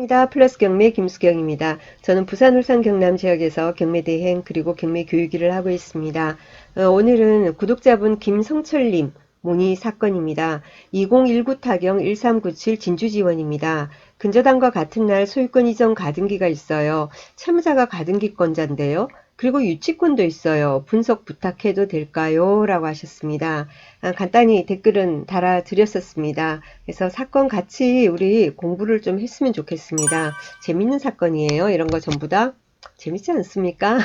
반갑습니다. 플러스 경매 김수경입니다. 저는 부산, 울산, 경남 지역에서 경매 대행 그리고 경매 교육 일을 하고 있습니다. 오늘은 구독자분 김성철님 문의 사건입니다. 2019 타경 1397 진주지원입니다. 근저당과 같은 날 소유권 이전 가등기가 있어요. 채무자가 가등기권자인데요. 그리고 유치권도 있어요. 분석 부탁해도 될까요? 라고 하셨습니다. 간단히 댓글은 달아드렸었습니다. 그래서 사건 같이 우리 공부를 좀 했으면 좋겠습니다. 재밌는 사건이에요. 이런 거 전부 다 재밌지 않습니까?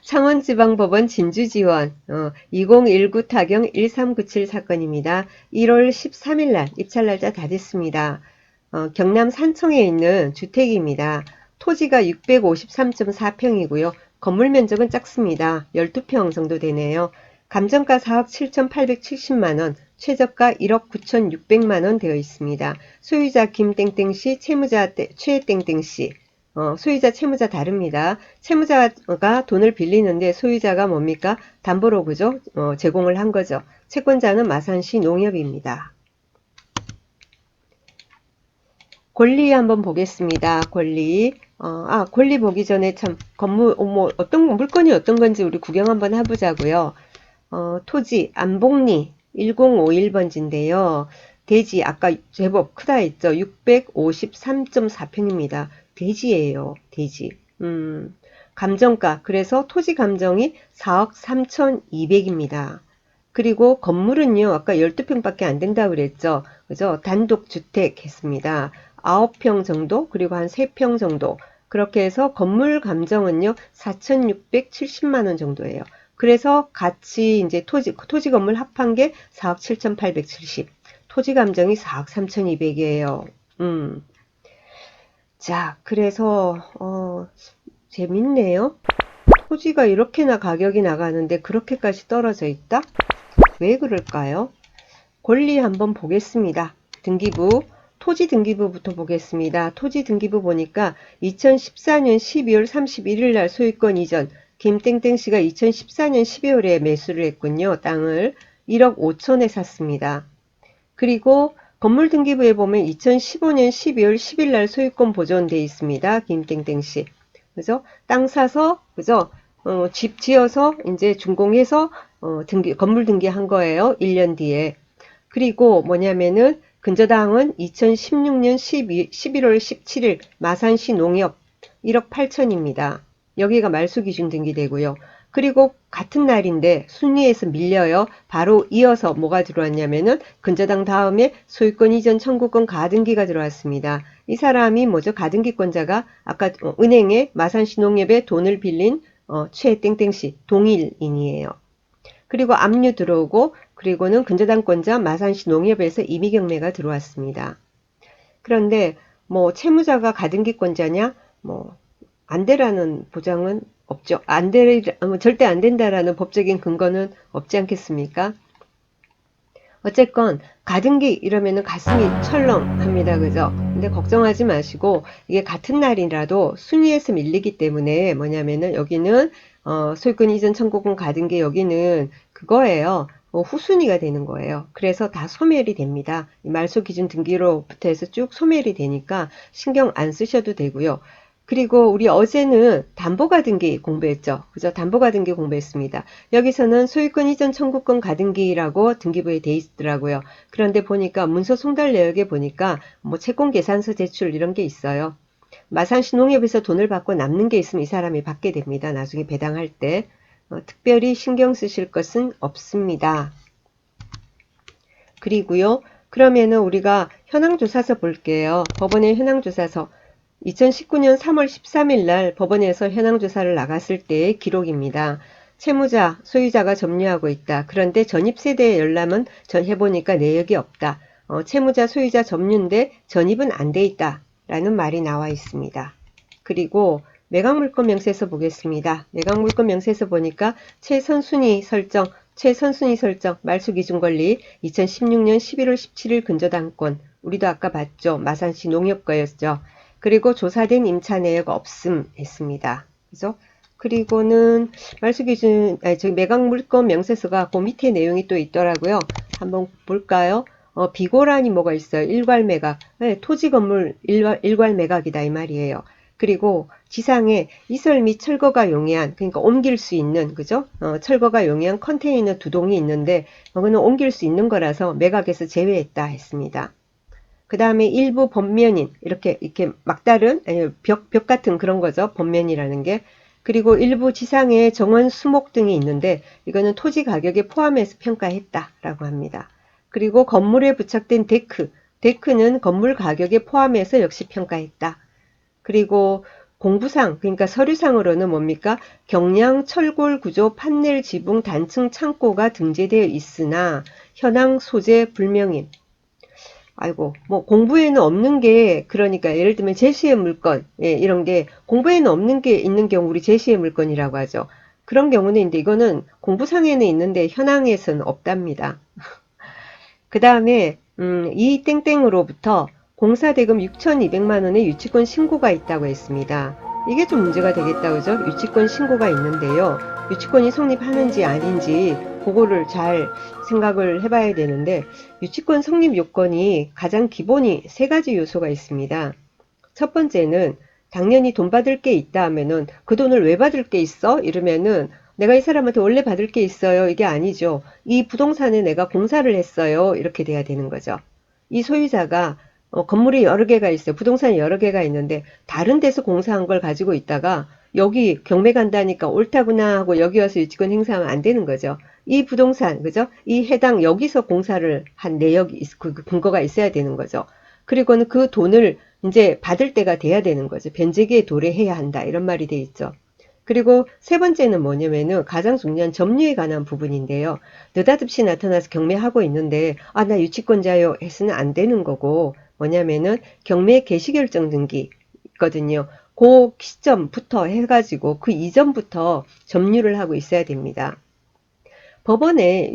창원지방법원 진주지원 2019 타경 1397 사건입니다. 1월 13일 날 입찰날짜 다 됐습니다. 경남 산청에 있는 주택입니다. 토지가 653.4평이고요. 건물 면적은 작습니다. 12평 정도 되네요. 감정가 4억 7,870만원, 최저가 1억 9,600만원 되어 있습니다. 소유자 김땡땡씨, 채무자 최땡땡씨. 소유자 채무자 다릅니다. 채무자가 돈을 빌리는데 소유자가 뭡니까? 담보로 그죠? 제공을 한 거죠. 채권자는 마산시 농협입니다. 권리 한번 보겠습니다. 권리. 권리 보기 전에 참 건물 어떤 물건이 어떤 건지 우리 구경 한번 해보자고요. 토지 안복리 1051번지인데요. 대지 아까 제법 크다 했죠. 653.4평입니다. 대지예요. 대지. 감정가 그래서 토지 감정이 4억 3,200입니다. 그리고 건물은요. 아까 12평밖에 안 된다고 그랬죠. 그죠? 단독주택 했습니다. 9평 정도 그리고 한 3평 정도 그렇게 해서 건물 감정은요. 4,670만원 정도예요. 그래서 같이 이제 토지 건물 합한 게 4억 7,870. 토지 감정이 4억 3,200이에요. 자, 그래서 재밌네요. 토지가 이렇게나 가격이 나가는데 그렇게까지 떨어져 있다? 왜 그럴까요? 권리 한번 보겠습니다. 등기부, 토지 등기부부터 보겠습니다. 토지 등기부 보니까 2014년 12월 31일 날 소유권 이전, 김땡땡씨가 2014년 12월에 매수를 했군요. 땅을 1억 5천에 샀습니다. 그리고 건물 등기부에 보면 2015년 12월 10일 날 소유권 보존돼 있습니다. 김땡땡씨. 그죠? 땅 사서, 그죠? 집 지어서 이제 준공해서 건물 등기한 거예요. 1년 뒤에. 그리고 뭐냐면은 근저당은 2016년 11월 17일 마산시 농협 1억 8천입니다. 여기가 말소기준 등기되고요. 그리고 같은 날인데 순위에서 밀려요. 바로 이어서 뭐가 들어왔냐면은 근저당 다음에 소유권 이전 청구권 가등기가 들어왔습니다. 이 사람이 뭐죠? 가등기권자가 아까 은행에 마산시 농협에 돈을 빌린 최땡땡씨 동일인이에요. 그리고 압류 들어오고 그리고는 근저당권자 마산시 농협에서 임의경매가 들어왔습니다. 그런데 뭐 채무자가 가등기권자냐? 뭐 안 되라는 보장은 없죠. 절대 안 된다라는 법적인 근거는 없지 않겠습니까? 어쨌건 가등기 이러면은 가슴이 철렁합니다. 그죠? 근데 걱정하지 마시고 이게 같은 날이라도 순위에서 밀리기 때문에 뭐냐면은 여기는 소유권 이전 청구권 가등기 여기는 그거예요. 후순위가 되는 거예요. 그래서 다 소멸이 됩니다. 말소 기준 등기로부터 해서 쭉 소멸이 되니까 신경 안 쓰셔도 되고요. 그리고 우리 어제는 담보가등기 공부했죠. 그죠? 담보가등기 공부했습니다. 여기서는 소유권 이전 청구권 가등기라고 등기부에 돼 있더라고요. 그런데 보니까 문서 송달 내역에 보니까 뭐 채권 계산서 제출 이런 게 있어요. 마산시 농협에서 돈을 받고 남는 게 있으면 이 사람이 받게 됩니다. 나중에 배당할 때. 특별히 신경 쓰실 것은 없습니다. 그리고요. 그러면은 우리가 현황조사서 볼게요. 법원의 현황조사서 2019년 3월 13일 날 법원에서 현황조사를 나갔을 때의 기록입니다. 채무자, 소유자가 점유하고 있다. 그런데 전입세대의 열람은 해보니까 내역이 없다. 채무자, 소유자 점유인데 전입은 안 돼 있다. 라는 말이 나와 있습니다. 그리고 매각물건 명세서 보겠습니다. 매각물건 명세서 보니까 최선순위 설정, 말소기준권리 2016년 11월 17일 근저당권 우리도 아까 봤죠. 마산시 농협거였죠. 그리고 조사된 임차 내역 없음 했습니다. 그죠? 그리고는 매각물건 명세서가 그 밑에 내용이 또 있더라고요. 한번 볼까요? 비고란이 뭐가 있어요? 일괄매각. 네, 토지 건물 일괄매각이다 이 말이에요. 그리고 지상에 이설 및 철거가 용이한, 그러니까 옮길 수 있는, 그죠? 철거가 용이한 컨테이너 두 동이 있는데, 그거는 옮길 수 있는 거라서 매각에서 제외했다 했습니다. 그 다음에 일부 범면인, 이렇게 막다른, 벽 같은 그런 거죠. 범면이라는 게. 그리고 일부 지상에 정원 수목 등이 있는데, 이거는 토지 가격에 포함해서 평가했다라고 합니다. 그리고 건물에 부착된 데크는 건물 가격에 포함해서 역시 평가했다. 그리고 공부상, 그러니까 서류상으로는 뭡니까? 경량 철골 구조 판넬 지붕 단층 창고가 등재되어 있으나 현황 소재 불명임. 아이고, 뭐 공부에는 없는 게, 그러니까 예를 들면 제시의 물건, 예, 이런 게 공부에는 없는 게 있는 경우 우리 제시의 물건이라고 하죠. 그런 경우는 이제 이거는 공부상에는 있는데 현황에서는 없답니다. 그 다음에 이 땡땡으로부터 공사대금 6,200만 원의 유치권 신고가 있다고 했습니다. 이게 좀 문제가 되겠다, 그죠? 유치권 신고가 있는데요. 유치권이 성립하는지 아닌지 그거를 잘 생각을 해봐야 되는데, 유치권 성립 요건이 가장 기본이 세 가지 요소가 있습니다. 첫 번째는 당연히 돈 받을 게 있다 하면은 그 돈을 왜 받을 게 있어? 이러면은 내가 이 사람한테 원래 받을 게 있어요. 이게 아니죠. 이 부동산에 내가 공사를 했어요. 이렇게 돼야 되는 거죠. 이 소유자가 건물이 여러 개가 있어요. 부동산이 여러 개가 있는데 다른 데서 공사한 걸 가지고 있다가 여기 경매 간다니까 옳다구나 하고 여기 와서 유치권 행사하면 안 되는 거죠. 이 부동산, 그죠? 이 해당 여기서 공사를 한 내역이, 그 근거가 있어야 되는 거죠. 그리고는 그 돈을 이제 받을 때가 돼야 되는 거죠. 변제기에 도래해야 한다. 이런 말이 돼 있죠. 그리고 세 번째는 뭐냐면은 가장 중요한 점유에 관한 부분인데요. 느닷없이 나타나서 경매하고 있는데 아, 나 유치권자요 해서는 안 되는 거고, 뭐냐면은 경매 개시결정 등기 있거든요. 그 시점부터 해가지고 그 이전부터 점유를 하고 있어야 됩니다. 법원에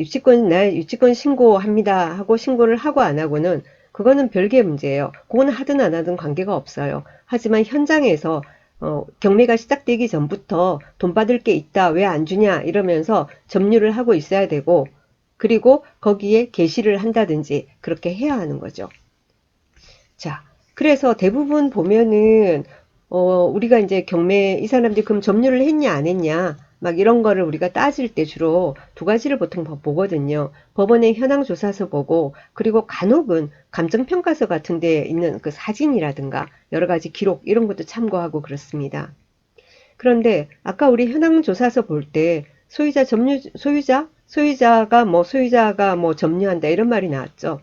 날 유치권 신고합니다 하고 신고를 하고 안 하고는 그거는 별개의 문제예요. 그거는 하든 안 하든 관계가 없어요. 하지만 현장에서 경매가 시작되기 전부터 돈 받을 게 있다, 왜 안 주냐 이러면서 점유를 하고 있어야 되고, 그리고 거기에 게시를 한다든지 그렇게 해야 하는 거죠. 자, 그래서 대부분 보면은 우리가 이제 경매 이 사람들이 그럼 점유를 했냐 안 했냐 막 이런 거를 우리가 따질 때 주로 두 가지를 보통 보거든요. 법원의 현황조사서 보고, 그리고 간혹은 감정평가서 같은 데 있는 그 사진이라든가 여러 가지 기록 이런 것도 참고하고 그렇습니다. 그런데 아까 우리 현황조사서 볼 때 소유자가 뭐 점유한다 이런 말이 나왔죠.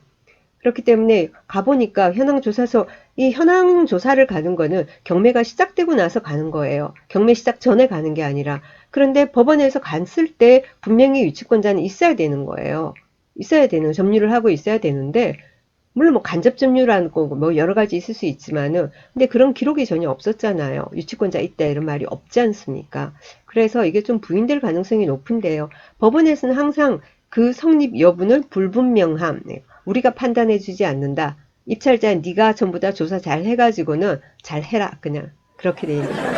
그렇기 때문에 가보니까 현황조사서, 이 현황조사를 가는 거는 경매가 시작되고 나서 가는 거예요. 경매 시작 전에 가는 게 아니라. 그런데 법원에서 갔을 때 분명히 유치권자는 있어야 되는 거예요. 있어야 되는, 점유를 하고 있어야 되는데, 물론 뭐 간접 점유라는 거고 뭐 여러 가지 있을 수 있지만은, 근데 그런 기록이 전혀 없었잖아요. 유치권자 있다 이런 말이 없지 않습니까? 그래서 이게 좀 부인될 가능성이 높은데요. 법원에서는 항상 그 성립 여부는 불분명함, 네. 우리가 판단해주지 않는다. 입찰자 네가 전부 다 조사 잘 해가지고는 잘 해라, 그냥 그렇게 돼 있는 거예요.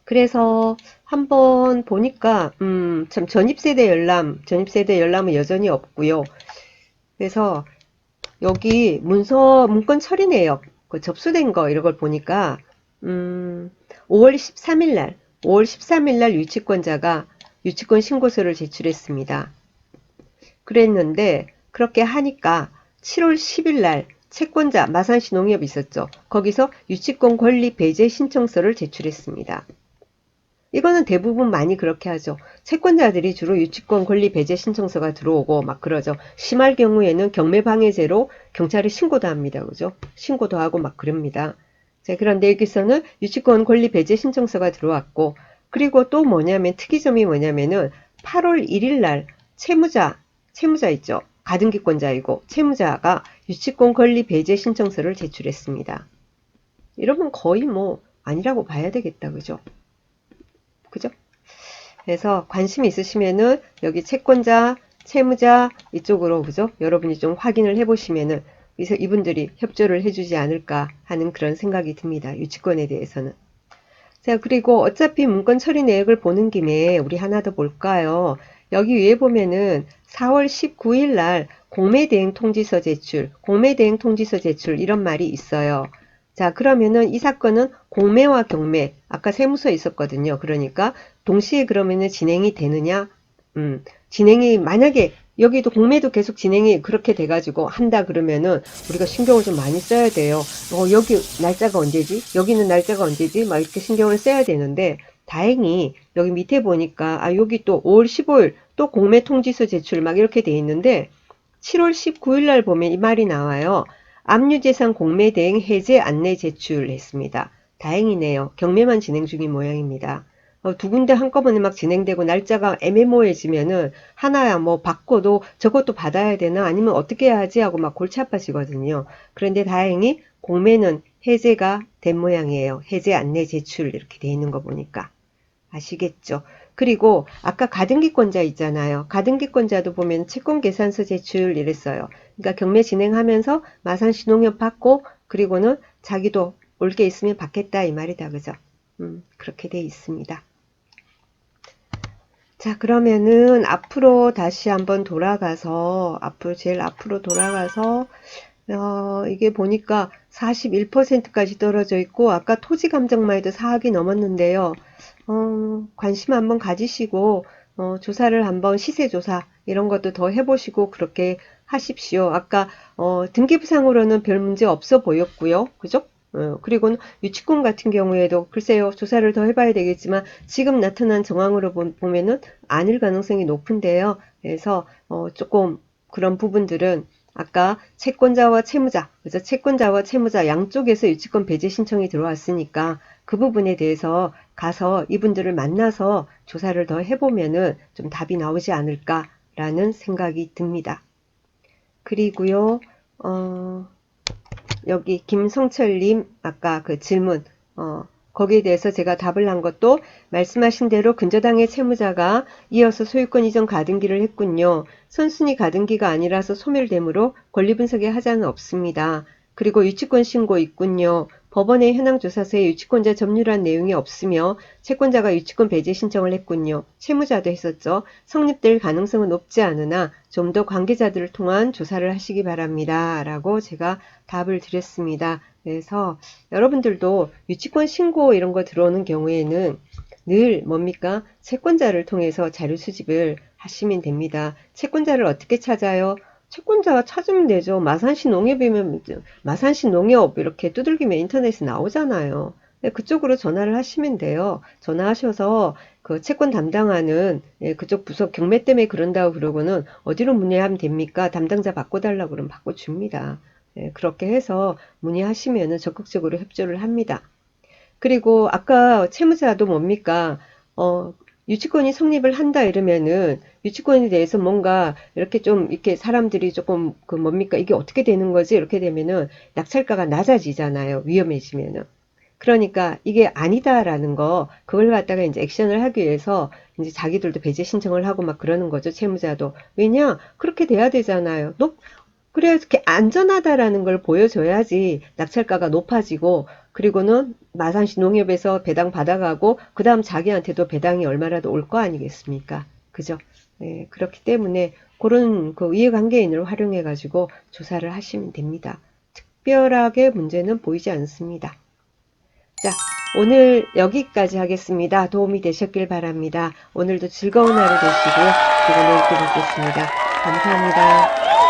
그래서 한번 보니까 참 전입세대 열람은 여전히 없고요. 그래서 여기 문건 처리 내역, 그 접수된 거 이런 걸 보니까 5월 13일 날, 5월 13일 날 유치권자가 유치권 신고서를 제출했습니다. 그랬는데 그렇게 하니까 7월 10일 날 채권자 마산시 농협 있었죠. 거기서 유치권 권리 배제 신청서를 제출했습니다. 이거는 대부분 많이 그렇게 하죠. 채권자들이 주로 유치권 권리 배제 신청서가 들어오고 막 그러죠. 심할 경우에는 경매방해죄로 경찰에 신고도 합니다. 그죠? 신고도 하고 막 그럽니다. 자, 그런데 여기서는 유치권 권리 배제 신청서가 들어왔고, 그리고 또 뭐냐면 특이점이 뭐냐면은 8월 1일 날 채무자 있죠. 가등기권자이고 채무자가 유치권 권리 배제 신청서를 제출했습니다. 이러면 거의 뭐 아니라고 봐야 되겠다. 그죠? 그죠? 그래서 관심 있으시면은 여기 채권자, 채무자 이쪽으로, 그죠? 여러분이 좀 확인을 해보시면은 이분들이 협조를 해주지 않을까 하는 그런 생각이 듭니다. 유치권에 대해서는. 자, 그리고 어차피 문건 처리 내역을 보는 김에 우리 하나 더 볼까요? 여기 위에 보면은 4월 19일 날 공매대행 통지서 제출, 공매대행 통지서 제출 이런 말이 있어요. 자, 그러면은 이 사건은 공매와 경매, 아까 세무서에 있었거든요. 그러니까 동시에 그러면은 진행이 되느냐? 진행이 만약에 여기도 공매도 계속 진행이 그렇게 돼가지고 한다 그러면은 우리가 신경을 좀 많이 써야 돼요. 여기 날짜가 언제지? 여기는 날짜가 언제지? 막 이렇게 신경을 써야 되는데 다행히 여기 밑에 보니까 여기 또 5월 15일 또 공매 통지서 제출 막 이렇게 돼 있는데 7월 19일 날 보면 이 말이 나와요. 압류재산 공매 대행 해제 안내 제출했습니다. 다행이네요. 경매만 진행 중인 모양입니다. 두 군데 한꺼번에 막 진행되고 날짜가 애매모호해지면은 하나야 뭐 받고도 저것도 받아야 되나 아니면 어떻게 해야 하지 하고 막 골치 아파지거든요. 그런데 다행히 공매는 해제가 된 모양이에요. 해제 안내 제출 이렇게 돼 있는 거 보니까. 아시겠죠? 그리고 아까 가등기권자 있잖아요. 가등기권자도 보면 채권계산서 제출 이랬어요. 그러니까 경매 진행하면서 마산시 농협 받고 그리고는 자기도 올 게 있으면 받겠다 이 말이다. 그죠? 그렇게 돼 있습니다. 자, 그러면은 앞으로 다시 한번 돌아가서 제일 앞으로 돌아가서 이게 보니까 41%까지 떨어져 있고 아까 토지 감정만 해도 4억이 넘었는데요. 관심 한번 가지시고 조사를 한번 시세 조사 이런 것도 더 해보시고 그렇게 하십시오. 아까 등기부상으로는 별 문제 없어 보였고요. 그죠? 그리고 유치권 같은 경우에도 글쎄요 조사를 더 해봐야 되겠지만 지금 나타난 정황으로 보면은 아닐 가능성이 높은데요. 그래서 조금 그런 부분들은 아까 채권자와 채무자, 그래서 채권자와 채무자 양쪽에서 유치권 배제 신청이 들어왔으니까 그 부분에 대해서 가서 이분들을 만나서 조사를 더 해보면은 좀 답이 나오지 않을까라는 생각이 듭니다. 그리고요, 여기 김성철님 아까 그 질문, 거기에 대해서 제가 답을 한 것도 말씀하신 대로 근저당의 채무자가 이어서 소유권 이전 가등기를 했군요. 선순위 가등기가 아니라서 소멸되므로 권리분석에 하자는 없습니다. 그리고 유치권 신고 있군요. 법원의 현황조사서에 유치권자 점유란 내용이 없으며 채권자가 유치권 배제 신청을 했군요. 채무자도 했었죠. 성립될 가능성은 높지 않으나 좀 더 관계자들을 통한 조사를 하시기 바랍니다. 라고 제가 답을 드렸습니다. 그래서 여러분들도 유치권 신고 이런 거 들어오는 경우에는 늘 뭡니까? 채권자를 통해서 자료 수집을 하시면 됩니다. 채권자를 어떻게 찾아요? 채권자 찾으면 되죠. 마산시 농협이면 마산시 농협 이렇게 두들기면 인터넷에 나오잖아요. 그쪽으로 전화를 하시면 돼요. 전화하셔서 그 채권 담당하는 그쪽 부서 경매 때문에 그런다고 그러고는 어디로 문의하면 됩니까? 담당자 바꿔달라고 그러면 바꿔줍니다. 그렇게 해서 문의하시면 적극적으로 협조를 합니다. 그리고 아까 채무자도 뭡니까? 유치권이 성립을 한다 이러면은 유치권에 대해서 뭔가 이렇게 좀 이렇게 사람들이 조금 그 뭡니까? 이게 어떻게 되는 거지? 이렇게 되면은 낙찰가가 낮아지잖아요. 위험해지면은. 그러니까 이게 아니다라는 거, 그걸 갖다가 이제 액션을 하기 위해서 이제 자기들도 배제 신청을 하고 막 그러는 거죠. 채무자도. 왜냐? 그렇게 돼야 되잖아요. 그래야 이렇게 안전하다라는 걸 보여줘야지 낙찰가가 높아지고 그리고는 마산시 농협에서 배당 받아가고 그 다음 자기한테도 배당이 얼마라도 올 거 아니겠습니까? 그죠? 네, 그렇기 때문에 그런 그 이해관계인을 활용해 가지고 조사를 하시면 됩니다. 특별하게 문제는 보이지 않습니다. 자, 오늘 여기까지 하겠습니다. 도움이 되셨길 바랍니다. 오늘도 즐거운 하루 되시고요. 그리고 내일 또 뵙겠습니다. 감사합니다.